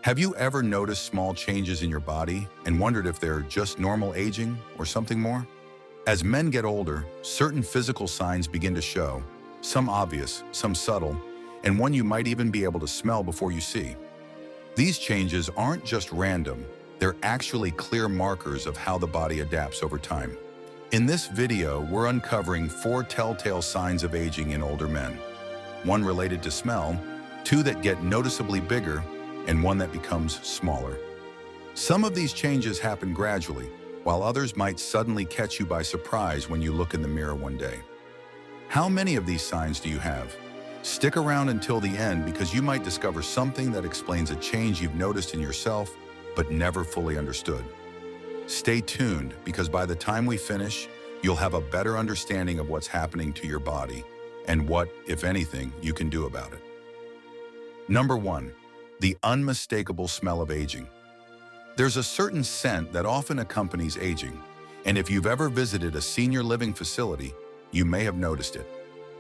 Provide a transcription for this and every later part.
Have you ever noticed small changes in your body and wondered if they're just normal aging or something more? As men get older, certain physical signs begin to show, some obvious, some subtle, and one you might even be able to smell before you see. These changes aren't just random, they're actually clear markers of how the body adapts over time. In this video, we're uncovering 4 telltale signs of aging in older men. One related to smell, 2 that get noticeably bigger, and 1 that becomes smaller. Some of these changes happen gradually, while others might suddenly catch you by surprise when you look in the mirror one day. How many of these signs do you have? Stick around until the end because you might discover something that explains a change you've noticed in yourself but never fully understood. Stay tuned because by the time we finish, you'll have a better understanding of what's happening to your body and what, if anything, you can do about it. Number 1. The unmistakable smell of aging. There's a certain scent that often accompanies aging, and if you've ever visited a senior living facility, you may have noticed it.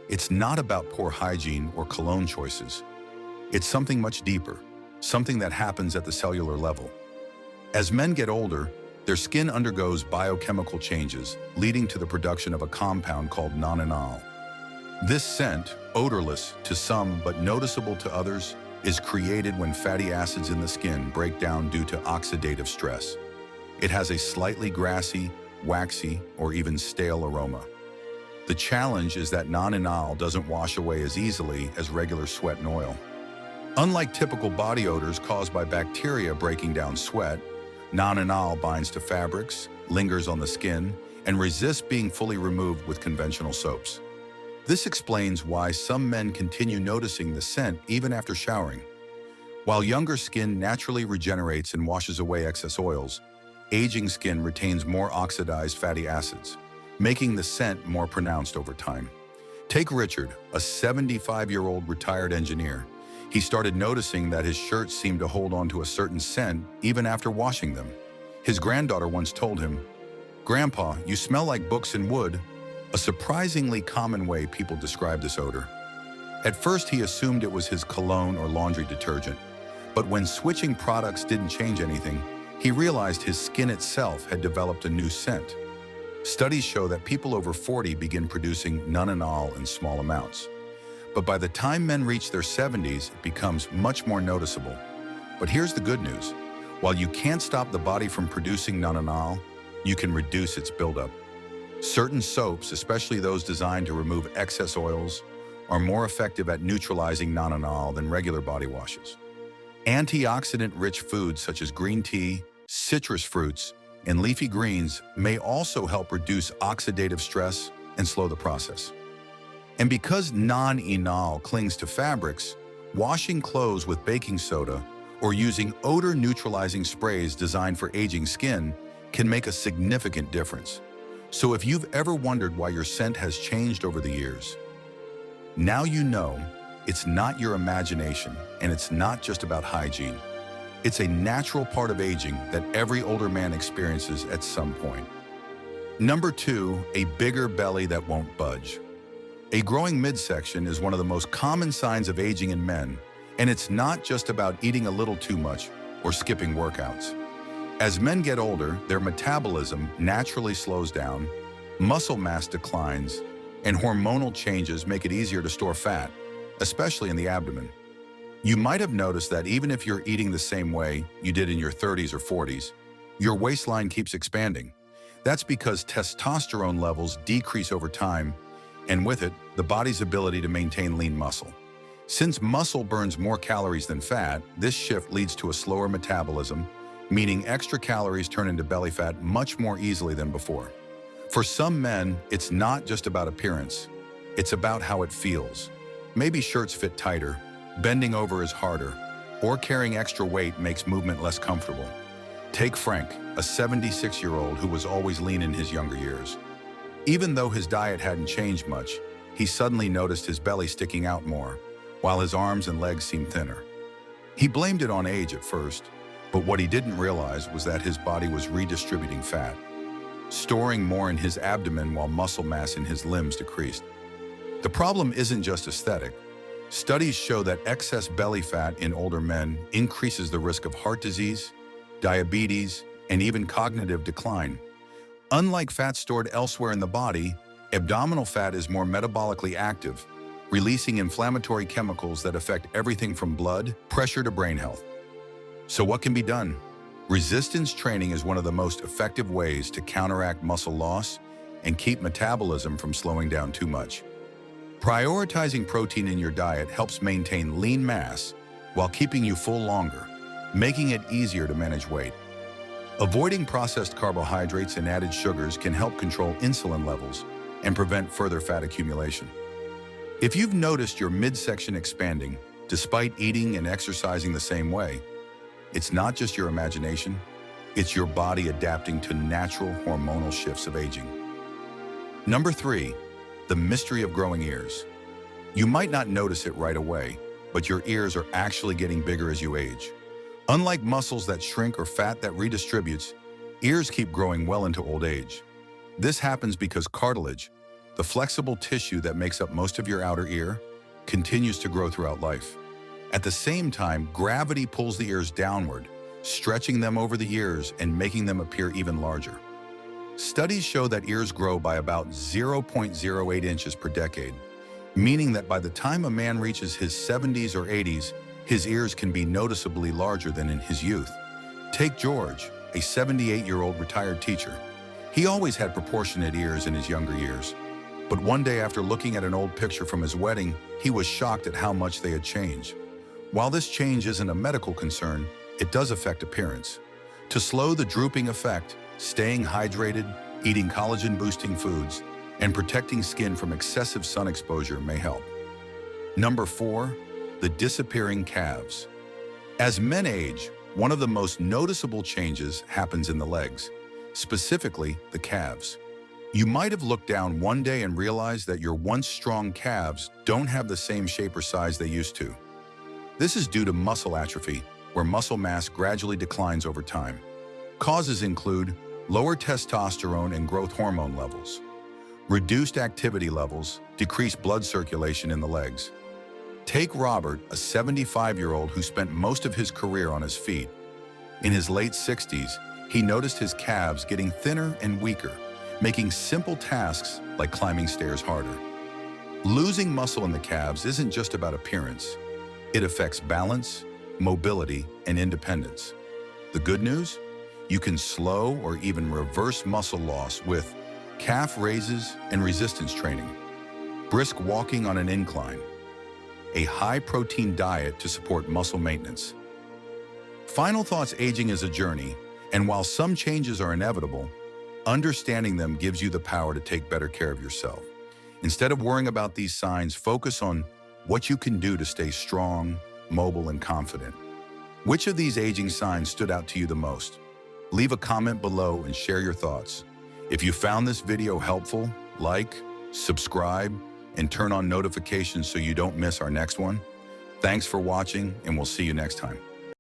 It's not about poor hygiene or cologne choices. It's something much deeper, something that happens at the cellular level. As men get older, their skin undergoes biochemical changes, leading to the production of a compound called non-enal. This scent, odorless to some but noticeable to others, is created when fatty acids in the skin break down due to oxidative stress. It has a slightly grassy, waxy, or even stale aroma. The challenge is that non-enal doesn't wash away as easily as regular sweat and oil. Unlike typical body odors caused by bacteria breaking down sweat, non-enal binds to fabrics, lingers on the skin, and resists being fully removed with conventional soaps. This explains why some men continue noticing the scent even after showering. While younger skin naturally regenerates and washes away excess oils, aging skin retains more oxidized fatty acids, making the scent more pronounced over time. Take Richard, a 75-year-old retired engineer. He started noticing that his shirts seemed to hold on to a certain scent even after washing them. His granddaughter once told him, "Grandpa, you smell like books and wood," a surprisingly common way people describe this odor. At first, he assumed it was his cologne or laundry detergent, but when switching products didn't change anything, he realized his skin itself had developed a new scent. Studies show that people over 40 begin producing non-enal in small amounts. But by the time men reach their 70s, it becomes much more noticeable. But here's the good news. While you can't stop the body from producing non-enal, you can reduce its buildup. Certain soaps, especially those designed to remove excess oils, are more effective at neutralizing non-enal than regular body washes. Antioxidant-rich foods such as green tea, citrus fruits, and leafy greens may also help reduce oxidative stress and slow the process. And because non-enal clings to fabrics, washing clothes with baking soda or using odor-neutralizing sprays designed for aging skin can make a significant difference. So if you've ever wondered why your scent has changed over the years, now you know it's not your imagination and it's not just about hygiene. It's a natural part of aging that every older man experiences at some point. Number 2, a bigger belly that won't budge. A growing midsection is one of the most common signs of aging in men, and it's not just about eating a little too much or skipping workouts. As men get older, their metabolism naturally slows down, muscle mass declines, and hormonal changes make it easier to store fat, especially in the abdomen. You might have noticed that even if you're eating the same way you did in your 30s or 40s, your waistline keeps expanding. That's because testosterone levels decrease over time, and with it, the body's ability to maintain lean muscle. Since muscle burns more calories than fat, this shift leads to a slower metabolism, meaning extra calories turn into belly fat much more easily than before. For some men, it's not just about appearance. It's about how it feels. Maybe shirts fit tighter, bending over is harder, or carrying extra weight makes movement less comfortable. Take Frank, a 76-year-old who was always lean in his younger years. Even though his diet hadn't changed much, he suddenly noticed his belly sticking out more, while his arms and legs seemed thinner. He blamed it on age at first, but what he didn't realize was that his body was redistributing fat, storing more in his abdomen while muscle mass in his limbs decreased. The problem isn't just aesthetic. Studies show that excess belly fat in older men increases the risk of heart disease, diabetes, and even cognitive decline. Unlike fat stored elsewhere in the body, abdominal fat is more metabolically active, releasing inflammatory chemicals that affect everything from blood pressure to brain health. So what can be done? Resistance training is one of the most effective ways to counteract muscle loss and keep metabolism from slowing down too much. Prioritizing protein in your diet helps maintain lean mass while keeping you full longer, making it easier to manage weight. Avoiding processed carbohydrates and added sugars can help control insulin levels and prevent further fat accumulation. If you've noticed your midsection expanding despite eating and exercising the same way, it's not just your imagination, it's your body adapting to natural hormonal shifts of aging. Number 3, the mystery of growing ears. You might not notice it right away, but your ears are actually getting bigger as you age. Unlike muscles that shrink or fat that redistributes, ears keep growing well into old age. This happens because cartilage, the flexible tissue that makes up most of your outer ear, continues to grow throughout life. At the same time, gravity pulls the ears downward, stretching them over the years and making them appear even larger. Studies show that ears grow by about 0.08 inches per decade, meaning that by the time a man reaches his 70s or 80s, his ears can be noticeably larger than in his youth. Take George, a 78-year-old retired teacher. He always had proportionate ears in his younger years. But one day after looking at an old picture from his wedding, he was shocked at how much they had changed. While this change isn't a medical concern, it does affect appearance. To slow the drooping effect, staying hydrated, eating collagen-boosting foods, and protecting skin from excessive sun exposure may help. Number 4, the disappearing calves. As men age, one of the most noticeable changes happens in the legs, specifically the calves. You might have looked down one day and realized that your once strong calves don't have the same shape or size they used to. This is due to muscle atrophy, where muscle mass gradually declines over time. Causes include lower testosterone and growth hormone levels, reduced activity levels, decreased blood circulation in the legs. Take Robert, a 75-year-old who spent most of his career on his feet. In his late 60s, he noticed his calves getting thinner and weaker, making simple tasks like climbing stairs harder. Losing muscle in the calves isn't just about appearance. It affects balance, mobility, and independence. The good news? You can slow or even reverse muscle loss with calf raises and resistance training, brisk walking on an incline, a high-protein diet to support muscle maintenance. Final thoughts: aging is a journey, and while some changes are inevitable, understanding them gives you the power to take better care of yourself. Instead of worrying about these signs, focus on what you can do to stay strong, mobile, and confident. Which of these aging signs stood out to you the most? Leave a comment below and share your thoughts. If you found this video helpful, like, subscribe, and turn on notifications so you don't miss our next one. Thanks for watching, and we'll see you next time.